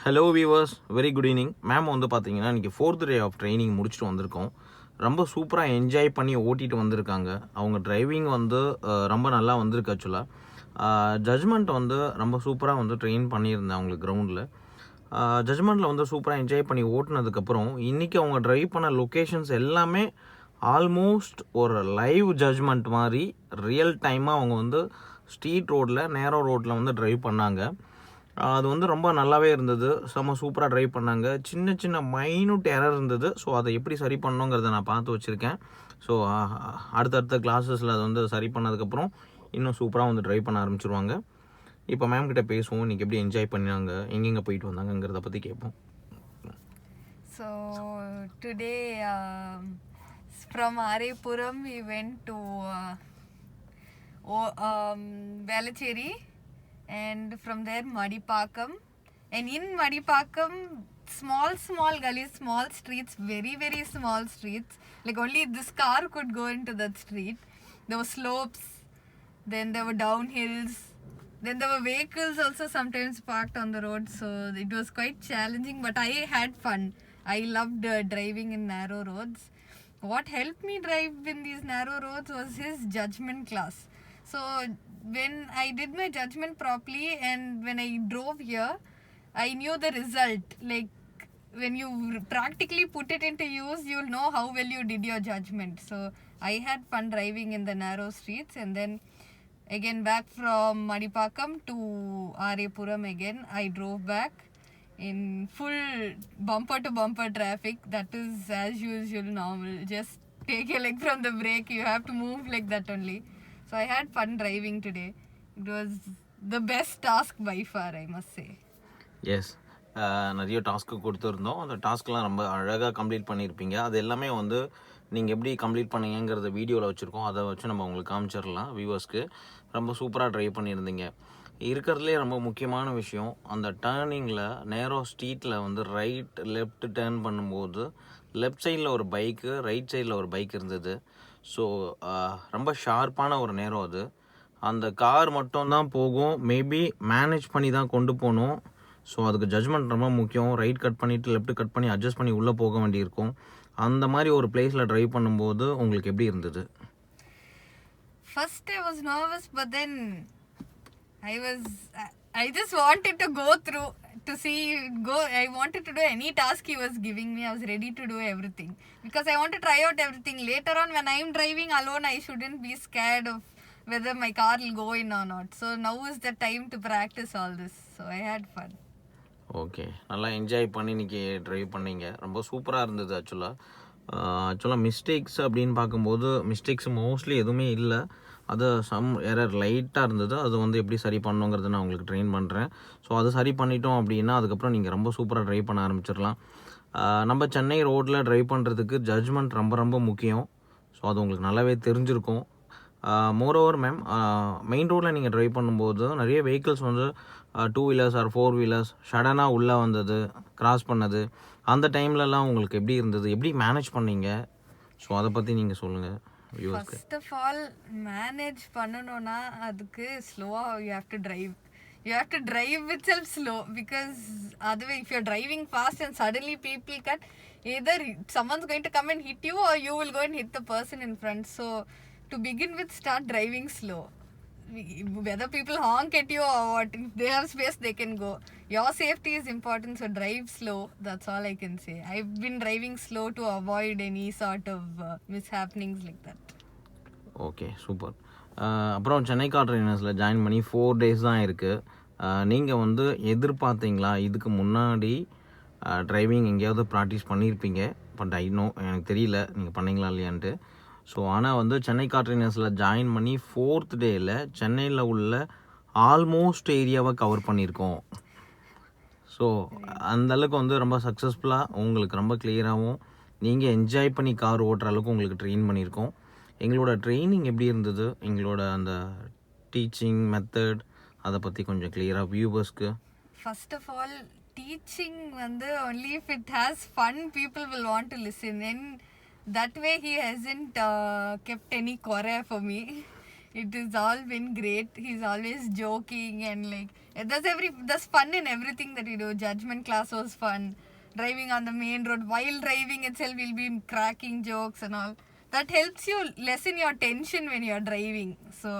Hello viewers, very good evening. Ma'am வந்து பார்த்தீங்கன்னா இன்றைக்கி 4th டே ஆஃப் ட்ரைனிங் முடிச்சுட்டு வந்திருக்கோம். ரொம்ப சூப்பராக என்ஜாய் பண்ணி ஓட்டிகிட்டு வந்திருக்காங்க. அவங்க டிரைவிங் வந்து ரொம்ப நல்லா வந்திருக்கு. ஆக்சுவலாக ஜட்ஜ்மெண்ட் வந்து ரொம்ப சூப்பராக வந்து ட்ரெயின் பண்ணியிருந்தேன் அவங்களுக்கு கிரவுண்டில். ஜட்ஜ்மெண்ட்டில் வந்து சூப்பராக என்ஜாய் பண்ணி ஓட்டினதுக்கப்புறம் இன்றைக்கி அவங்க ட்ரைவ் பண்ண லொக்கேஷன்ஸ் எல்லாமே ஆல்மோஸ்ட் ஒரு லைவ் ஜட்ஜ்மெண்ட் மாதிரி ரியல் டைமாக அவங்க வந்து ஸ்ட்ரீட் ரோட்டில் நேரோ ரோட்டில் வந்து ட்ரைவ் பண்ணாங்க. அது வந்து ரொம்ப நல்லாவே இருந்தது. செம்ம சூப்பராக ட்ரைவ் பண்ணாங்க. சின்ன சின்ன மைனூட் எரர் இருந்தது. ஸோ அதை எப்படி சரி பண்ணணுங்கிறத நான் பார்த்து வச்சுருக்கேன். ஸோ அடுத்தடுத்த கிளாஸஸில் அதை வந்து சரி பண்ணதுக்கப்புறம் இன்னும் சூப்பராக வந்து ட்ரைவ் பண்ண ஆரம்பிச்சிருவாங்க. இப்போ மேம் கிட்ட பேசுவோம். இன்றைக்கி எப்படி என்ஜாய் பண்ணாங்க, எங்கெங்கே போயிட்டு வந்தாங்கங்கிறத பற்றி கேட்போம். So today from Arepuram we went to Velacheri, and from there Madipakam, and in Madipakam small gullies, small streets, very small streets, like only this car could go into that street. There were slopes, then there were downhills, then there were vehicles also sometimes parked on the road, so it was quite challenging, but I had fun. I loved driving in narrow roads. What helped me drive in these narrow roads was his judgment class. So when I did my judgment properly and when I drove here, I knew the result. Like when you practically put it into use, you'll know how well you did your judgment. So I had fun driving in the narrow streets, and then again back from Madipakam to Arepuram again I drove back in full bumper to bumper traffic. That is as usual normal, just take a leg from the brake, you have to move like that only. So I had fun driving today. It was the best task by far, I must say. Yes, நிறைய task கொடுத்துருந்தோம். அந்த டாஸ்க்லாம் ரொம்ப அழகாக complete பண்ணியிருப்பீங்க. அது எல்லாமே வந்து நீங்கள் எப்படி கம்ப்ளீட் பண்ணீங்கிறத வீடியோவில் வச்சுருக்கோம். அதை வச்சு நம்ம உங்களுக்கு காமிச்சிடலாம் வியூவர்ஸ்க்கு. ரொம்ப சூப்பராக ட்ரைவ் பண்ணியிருந்தீங்க. இருக்கிறதுலே ரொம்ப முக்கியமான விஷயம், அந்த டேர்னிங்கில் நேரோ ஸ்ட்ரீட்டில் வந்து ரைட் லெஃப்ட் டேர்ன் பண்ணும்போது லெஃப்ட் சைடில் ஒரு பைக்கு, ரைட் சைடில் ஒரு பைக் இருந்தது. ஸோ ரொம்ப ஷார்ப்பான ஒரு நேரம் அது. அந்த கார் மட்டும்தான் போகும். மேபி மேனேஜ் பண்ணி தான் கொண்டு போகணும். ஸோ அதுக்கு ஜட்ஜ்மெண்ட் ரொம்ப முக்கியம். ரைட் கட் பண்ணிவிட்டு லெஃப்ட் கட் பண்ணி அட்ஜஸ்ட் பண்ணி உள்ளே போக வேண்டியிருக்கும். அந்த மாதிரி ஒரு பிளேஸில் ட்ரைவ் பண்ணும்போது உங்களுக்கு எப்படி இருந்தது? First I was nervous, but then I just wanted to go through to see I wanted to do any task he was giving me. I was ready to do everything because I want to try out everything. Later on when I am driving alone, I shouldn't be scared of whether my car will go in or not. So now is the time to practice all this. So I had fun. Okay, நல்லா enjoy பண்ணி இன்றைக்கி drive பண்ணிங்க. ரொம்ப சூப்பராக இருந்தது. ஆக்சுவலாக mistakes அப்படின்னு பார்க்கும்போது மிஸ்டேக்ஸ் மோஸ்ட்லி எதுவுமே இல்லை. அது சம் எரர் லைட்டாக இருந்தது. அது வந்து எப்படி சரி பண்ணணுங்கிறத நான் உங்களுக்கு ட்ரெயின் பண்ணுறேன். ஸோ அது சரி பண்ணிட்டோம் அப்படின்னா அதுக்கப்புறம் நீங்கள் ரொம்ப சூப்பராக ட்ரைவ் பண்ண ஆரம்பிச்சிடலாம். நம்ம சென்னை ரோட்டில் ட்ரைவ் பண்ணுறதுக்கு ஜட்ஜ்மெண்ட் ரொம்ப முக்கியம். ஸோ அது உங்களுக்கு நல்லாவே தெரிஞ்சிருக்கும். மோரோவர் மேம், மெயின் ரோட்டில் நீங்கள் ட்ரைவ் பண்ணும்போது நிறைய வெஹிக்கிள்ஸ் வந்து 2 வீலர்ஸ் ஆர் 4 வீலர்ஸ் சடனாக உள்ளே வந்தது, கிராஸ் பண்ணது, அந்த டைம்லலாம் உங்களுக்கு எப்படி இருந்தது, எப்படி மேனேஜ் பண்ணீங்க? ஸோ அதை பற்றி நீங்கள் சொல்லுங்கள். First of all, manage பண்ணணும்னா அதுக்கு ஸ்லோவாக you have to drive. You have to drive itself slow, because otherwise if you're driving fast and suddenly people cut, either someone's going to come and hit you or you will go and hit the person in front. So to begin with, start driving slow. Whether people honk at you or what, if they have space they can go. Your safety is important, so drive slow. That's all I can say. I've been driving slow to avoid any sort of mishappenings like that. Okay, super. அப்புறம் Chennai car ட்ரைனர்ஸில் join பண்ணி 4 days தான் இருக்குது. நீங்கள் வந்து எதிர்பார்த்தீங்களா? இதுக்கு முன்னாடி driving எங்கேயாவது practice பண்ணியிருப்பீங்க, பட் எனக்கு தெரியல நீங்கள் பண்ணீங்களா இல்லையான்ட்டு. ஸோ ஆனால் வந்து சென்னை கார் ட்ரைனர்ஸில் ஜாயின் பண்ணி 4th டேயில் சென்னையில் உள்ள ஆல்மோஸ்ட் ஏரியாவை கவர் பண்ணியிருக்கோம். ஸோ அந்தளவுக்கு வந்து ரொம்ப சக்ஸஸ்ஃபுல்லாக உங்களுக்கு ரொம்ப கிளியராகவும் நீங்கள் என்ஜாய் பண்ணி கார் ஓட்டுற அளவுக்கு உங்களுக்கு ட்ரெயின் பண்ணியிருக்கோம். எங்களோட ட்ரெயினிங் எப்படி இருந்தது, எங்களோட அந்த டீச்சிங் மெத்தட், அதை பற்றி கொஞ்சம் கிளியராக வியூவர்ஸ்க்கு. ஃபர்ஸ்ட் ஆஃப் ஆல், டீச்சிங் வந்து only if it has fun people will want to listen. And that way he hasn't kept any quarrel for me. It has all been great. He's always joking and like There's fun in everything that you do. Judgment class was fun. Driving on the main road, while driving itself, we'll be cracking jokes and all. That helps you lessen your tension when you're driving. So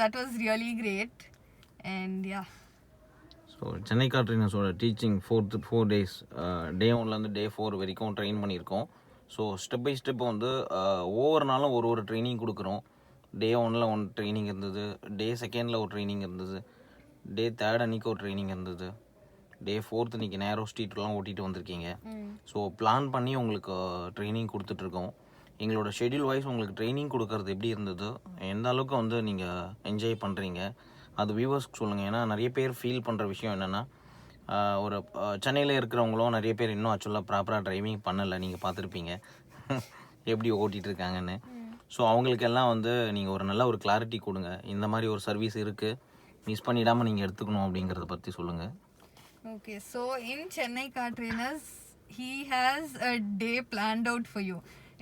that was really great. And yeah. So Chennai car ட்ரெயினர்ஸோட teaching 4 days day 1லேருந்து day 4 வரைக்கும் train பண்ணியிருக்கோம். So step by step வந்து ஒவ்வொரு நாளும் ஒரு training கொடுக்குறோம். டே 1ல் 1 ட்ரைனிங் இருந்தது, டே 2ல் ஒரு ட்ரைனிங் இருந்தது, டே 3 அன்றைக்கி ஒரு ட்ரைனிங் இருந்தது, டே 4 இன்றைக்கி நேரோ ஸ்ட்ரீட்லாம் ஓட்டிகிட்டு வந்திருக்கீங்க. ஸோ பிளான் பண்ணி உங்களுக்கு ட்ரைனிங் கொடுத்துட்ருக்கோம். எங்களோட ஷெட்யூல் வைஸ் உங்களுக்கு ட்ரைனிங் கொடுக்கறது எப்படி இருந்தது, எந்த அளவுக்கு வந்து நீங்கள் என்ஜாய் பண்ணுறீங்க, அது வியூவர்ஸ்க்கு சொல்லுங்கள். ஏன்னா நிறைய பேர் ஃபீல் பண்ணுற விஷயம் என்னென்னா, ஒரு சென்னையில் இருக்கிறவங்களும் நிறைய பேர் இன்னும் ஆக்சுவலாக ப்ராப்பராக டிரைவிங் பண்ணலை. நீங்கள் பார்த்துருப்பீங்க எப்படி ஓட்டிகிட்டு இருக்காங்கன்னு. ஸோ அவங்களுக்கெல்லாம் வந்து நீங்கள் ஒரு நல்ல ஒரு கிளாரிட்டி கொடுங்க. இந்த மாதிரி ஒரு சர்வீஸ் இருக்குது, மிஸ் பண்ணிடாமல் நீங்கள் எடுத்துக்கணும் அப்படிங்கிறத பற்றி சொல்லுங்கள். Okay, so in Chennai Car Trainers, he has a day planned out for you.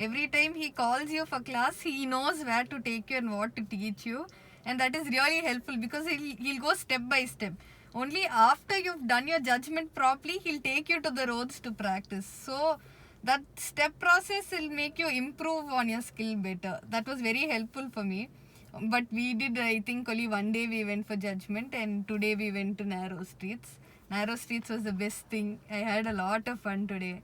Every time he calls you for class, he knows where to take you and what to teach you. And that is really helpful because he'll go step by step. Only after you've done your judgment properly, he'll take you to the roads to practice. So that step process will make you improve on your skill better. That was very helpful for me. But we did, I think, only one day we went for judgment and today we went to narrow streets. Narrow streets was the best thing. I had a lot of fun today.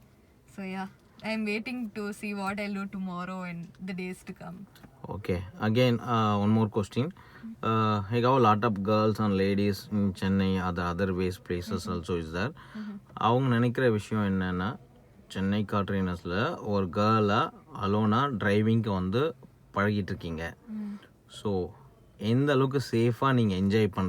So yeah, I'm waiting to see what I'll do tomorrow and the days to come. Okay, again one more question. I got a lot of girls and ladies in Chennai, other ways places also is there. அவங்க நினைக்கிற விஷயம் என்னென்னா, Chennai car ட்ரெயினர்ஸில் ஒரு கேர்ளாக அலோனாக டிரைவிங்க்கு வந்து பழகிட்டு இருக்கீங்க. So எந்த அளவுக்கு சேஃபாக நீங்கள் என்ஜாய் பண்ணுறீங்க